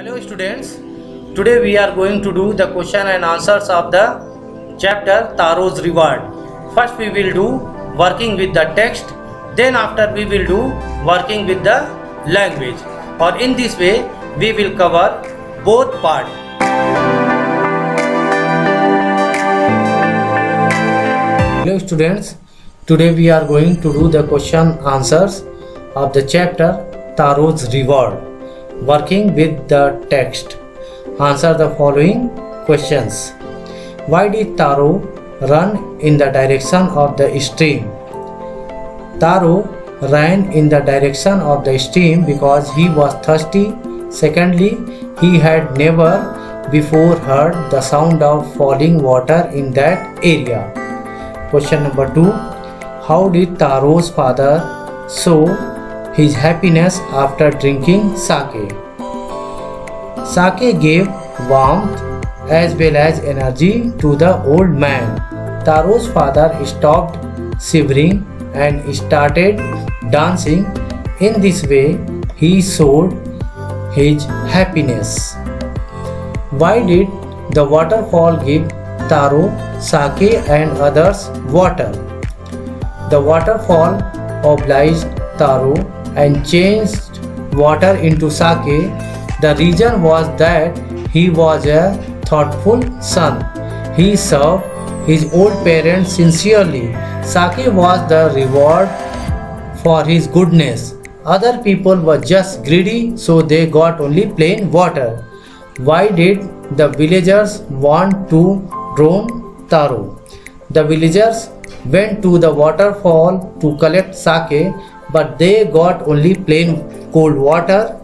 Hello students, today we are going to do the question and answers of the chapter Taro's Reward. First we will do working with the text, then after we will do working with the language, or in this way we will cover both parts. Hello students, today we are going to do the question answers of the chapter Taro's Reward. Working with the text. Answer the following questions. Why did Taro run in the direction of the stream? Taro ran in the direction of the stream because he was thirsty. Secondly, he had never before heard the sound of falling water in that area. Question number 2. How did Taro's father show his happiness after drinking sake? Sake gave warmth as well as energy to the old man. Taro's father stopped shivering and started dancing. In this way, he showed his happiness. Why did the waterfall give Taro sake and others water? The waterfall obliged Taro and changed water into sake. The reason was that he was a thoughtful son. He served his old parents sincerely. Sake was the reward for his goodness. Other people were just greedy, so they got only plain water. Why did the villagers want to drown Taro? The villagers went to the waterfall to collect sake, but they got only plain cold water.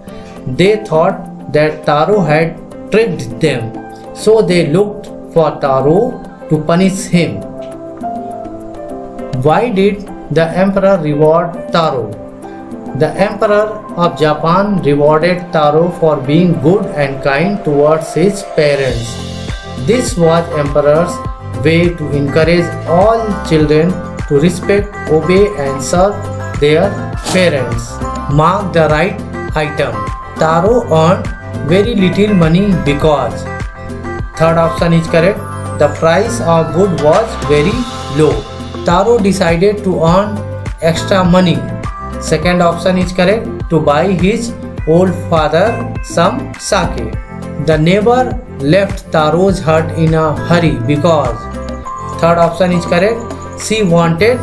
They thought that Taro had tricked them, so they looked for Taro to punish him. Why did the emperor reward Taro? The emperor of Japan rewarded Taro for being good and kind towards his parents. This was emperor's way to encourage all children to respect, obey and serve their parents. Mark the right item. Taro earned very little money because. Third option is correct. The price of good was very low. Taro decided to earn extra money. Second option is correct. To buy his old father some sake. The neighbor left Taro's hut in a hurry because. Third option is correct. She wanted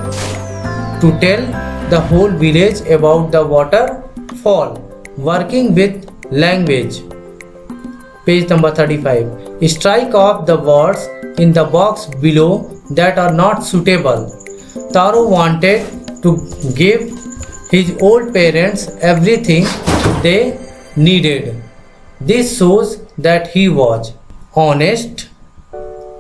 to tell the whole village about the waterfall. Working with language. Page number 35. Strike off the words in the box below that are not suitable. Taro wanted to give his old parents everything they needed. This shows that he was honest,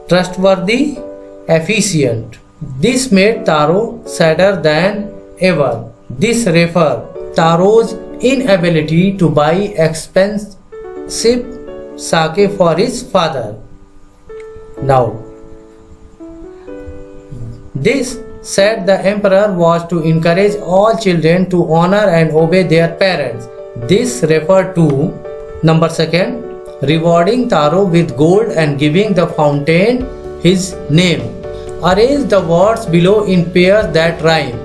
trustworthy, efficient. This made Taro sadder than ever. This refers Taro's inability to buy expensive sake for his father. Now, this said the emperor was to encourage all children to honor and obey their parents. This referred to number 2, rewarding Taro with gold and giving the fountain his name. Arrange the words below in pairs that rhyme.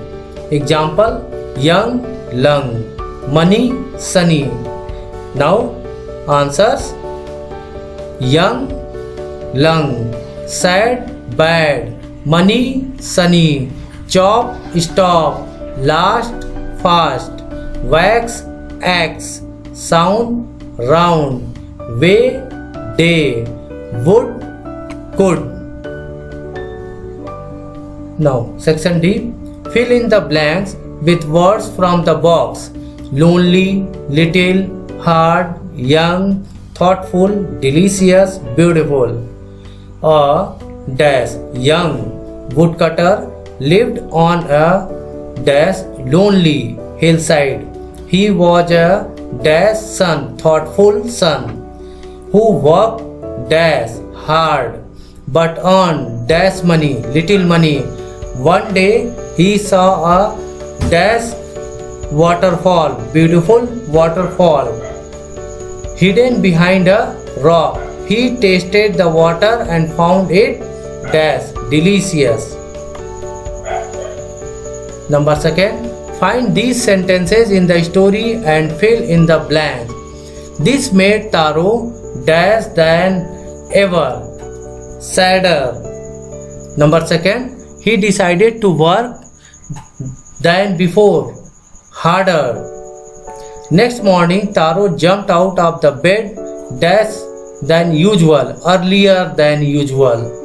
Example: young, lung, money, sunny. Now answers: young, lung, sad, bad, money, sunny, chop, stop, last, fast, wax, axe, sound, round, way, day, wood, could. Now section D. Fill in the blanks with words from the box. Lonely, little, hard, young, thoughtful, delicious, beautiful. A dash young woodcutter lived on a dash lonely hillside. He was a dash son, thoughtful son, who worked dash hard but earned dash money, little money. One day he saw a dash waterfall, beautiful waterfall. hidden behind a rock. He tasted the water and found it dash delicious. Number 2. Find these sentences in the story and fill in the blank. This made Taro dash than ever, sadder. Number 2. He decided to work than before, harder. Next morning, Taro jumped out of the bed dash than usual, earlier than usual.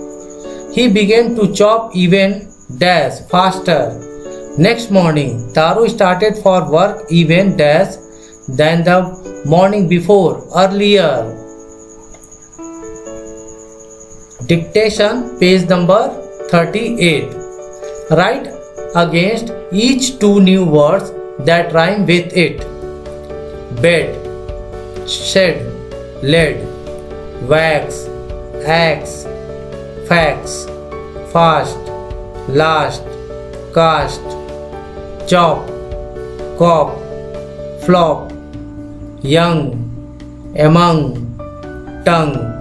He began to chop even dash faster. Next morning, Taro started for work even dash than the morning before, earlier. Dictation, page number 38. Write against each 2 new words that rhyme with it. Bed, shed, lead, wax, axe, fax, fast, last, cast, chop, cop, flop, young, among, tongue.